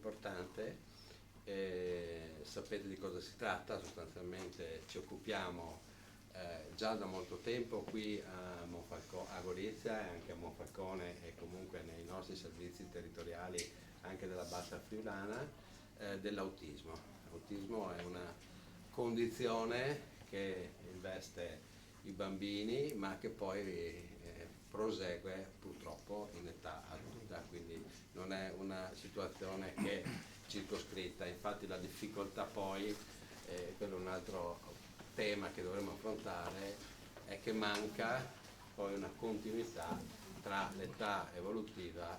importante. Sapete di cosa si tratta, sostanzialmente ci occupiamo già da molto tempo qui a Gorizia e anche a Monfalcone e comunque nei nostri servizi territoriali anche della Bassa Friulana dell'autismo. L'autismo è una condizione che investe i bambini ma che poi prosegue purtroppo in età adulta, quindi non è una situazione che è circoscritta. Infatti la difficoltà poi, quello è un altro tema che dovremo affrontare, è che manca poi una continuità tra l'età evolutiva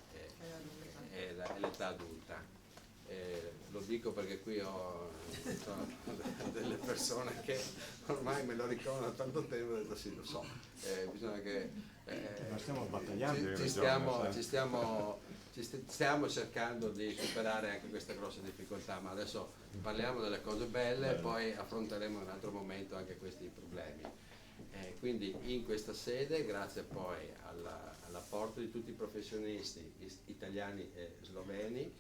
e l'età adulta. Lo dico perché qui ho delle persone che ormai me lo ricordano da tanto tempo e ho detto sì, lo so, bisogna che stiamo battagliando, stiamo cercando di superare anche queste grosse difficoltà, ma adesso parliamo delle cose belle e poi affronteremo in un altro momento anche questi problemi. Quindi in questa sede, grazie poi all'apporto di tutti i professionisti italiani e sloveni,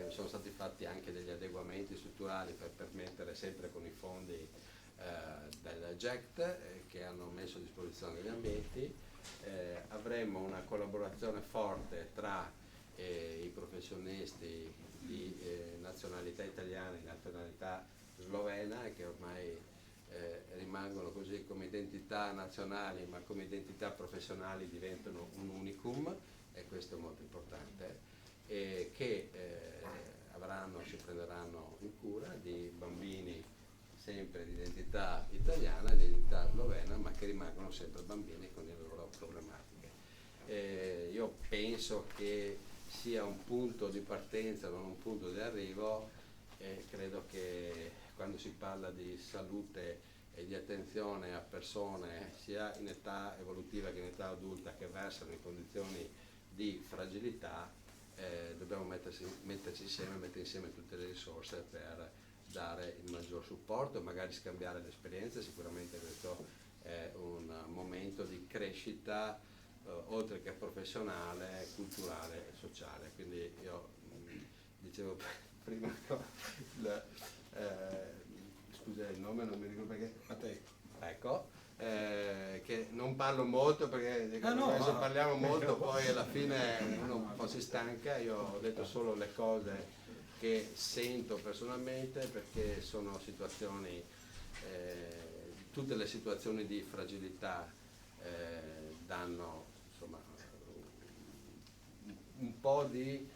sono stati fatti anche degli adeguamenti strutturali per permettere, sempre con i fondi del GECT che hanno messo a disposizione degli ambienti, avremo una collaborazione forte tra i professionisti di nazionalità italiana e nazionalità slovena, che ormai rimangono così come identità nazionali, ma come identità professionali diventano un unicum, e questo è molto importante, che si prenderanno in cura di bambini sempre di identità italiana e di identità slovena, ma che rimangono sempre bambini con le loro problematiche. Io penso che sia un punto di partenza, non un punto di arrivo, e credo che quando si parla di salute e di attenzione a persone sia in età evolutiva che in età adulta che versano in condizioni di fragilità, dobbiamo mettere insieme tutte le risorse per dare il maggior supporto, magari scambiare le esperienze. Sicuramente questo è un momento di crescita oltre che professionale, culturale e sociale. Quindi io dicevo prima scusa il nome, non mi ricordo perché, Matteo, ecco, che non parlo molto perché se parliamo molto poi alla fine uno un po' si stanca. Io ho detto solo le cose che sento personalmente, perché sono situazioni, tutte le situazioni di fragilità danno insomma un po' di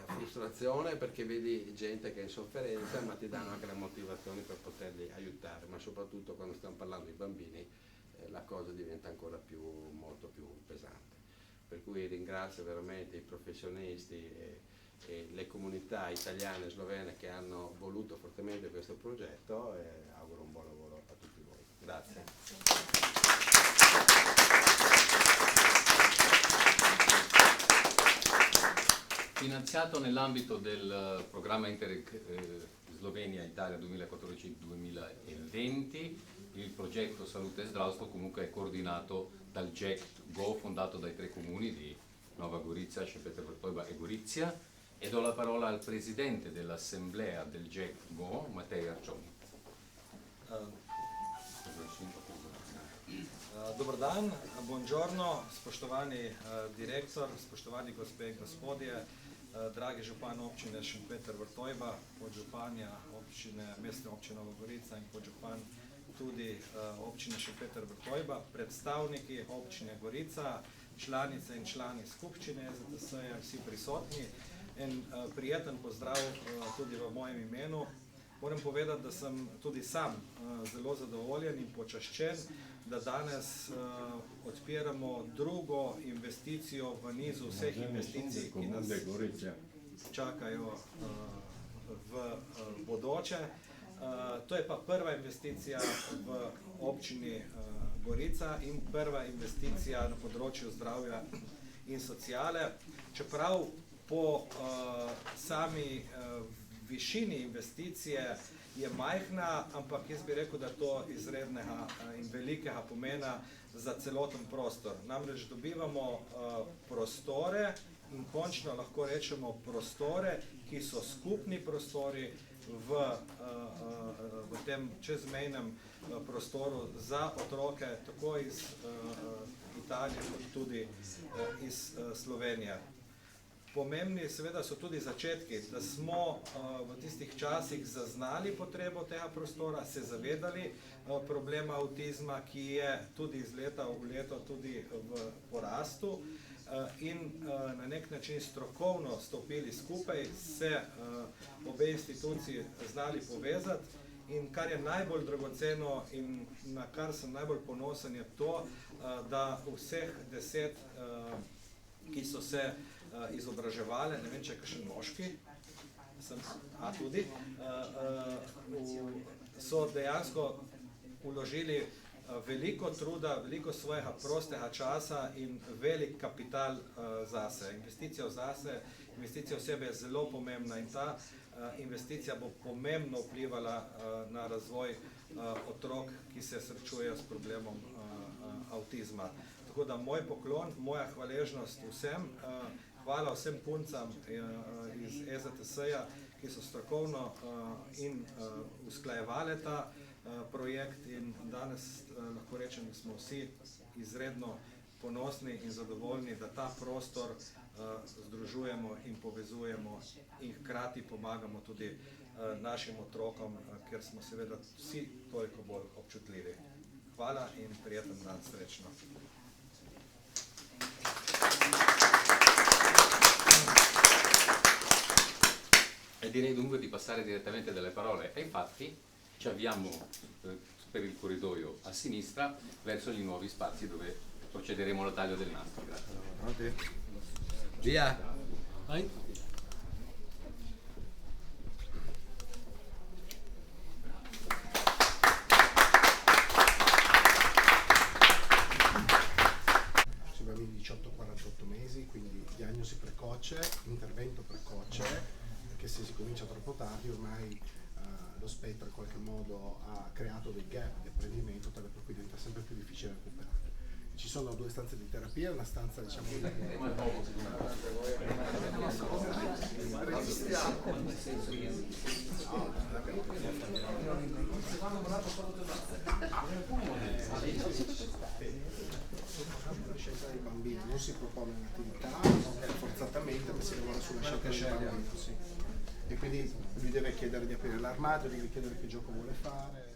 frustrazione, perché vedi gente che è in sofferenza, ma ti danno anche le motivazioni per poterli aiutare, ma soprattutto quando stiamo parlando di bambini la cosa diventa ancora molto più pesante. Per cui ringrazio veramente i professionisti e le comunità italiane e slovene che hanno voluto fortemente questo progetto, e auguro un buon lavoro a tutti voi. Grazie. Finanziato nell'ambito del programma Slovenia-Italia 2014-2020, il progetto Salute e Zdravstvo comunque è coordinato dal GECT-GO, fondato dai 3 comuni di Nova Gorica, Šempeter Vrtojba e Gorizia, e do la parola al presidente dell'assemblea del GECT-GO, Matej Arčon. Dobar dan, buongiorno, spoštovani direktor, spoštovani gospe in gospodje, dragi župan občine Šempeter Vrtojba, podžupanja mestne občine Nova Gorica in podžupan tudi občine Šempeter Vrtojba, predstavniki občine Gorica, članice in člani skupščine ZTS-ja, vsi prisotni, en prijeten pozdrav tudi v mojem imenu. Moram povedati, da sem tudi sam zelo zadovoljen in počaščen, da danes odpiramo drugo investicijo v nizu vseh investicij, ki nas čakajo v bodoče. To je pa prva investicija v občini Gorica in prva investicija na področju zdravja in sociale. Čeprav po sami višini investicije je majhna, ampak jaz bi rekel, da je to izrednega in velikega pomena za celoten prostor. Namreč dobivamo prostore in končno lahko rečemo prostore, ki so skupni prostori v tem čezmejnem prostoru za otroke, tako iz Italije kot tudi iz Slovenije. Pomembni seveda so tudi začetki, da smo v tistih časih zaznali potrebo tega prostora, se zavedali problema avtizma, ki je tudi iz leta v leto tudi v porastu in na nek način strokovno stopili skupaj, se obe instituciji znali povezati in kar je najbolj dragoceno in na kar sem najbolj ponosen je to, da vseh 10, ki so se izobraževale, ne vem, če je kakšen moški, tudi, so dejansko vložili veliko truda, veliko svojega prostega časa in velik kapital zase. Investicija zase, investicija v sebe je zelo pomembna in ta investicija bo pomembno vplivala na razvoj otrok, ki se srečujejo s problemom avtizma. Tako da moj poklon, moja hvaležnost vsem, hvala vsem puncam iz EZTS-ja, ki so strokovno in usklajevale ta projekt in danes lahko rečem, da smo vsi izredno ponosni in zadovoljni, da ta prostor združujemo in povezujemo in hkrati pomagamo tudi našim otrokom, ker smo seveda vsi toliko bolj občutljivi. Hvala in prijeten dan, srečno. E direi dunque di passare direttamente dalle parole ai fatti. Ci avviamo per il corridoio a sinistra verso gli nuovi spazi dove procederemo al taglio del nastro. Grazie. Via! Vai. Sui bambini 18-48 mesi, quindi diagnosi precoce, intervento precoce, perché se si comincia troppo tardi ormai lo spettro in qualche modo ha creato dei gap di apprendimento, tale per cui diventa sempre più difficile recuperare. Ci sono 2 stanze di terapia, una stanza diciamo scelta dei bambini, non si propone un'attività forzatamente, ma si lavora sulla scelta del bambino, sì. E quindi lui deve chiedere di aprire l'armadio, deve chiedere che gioco vuole fare.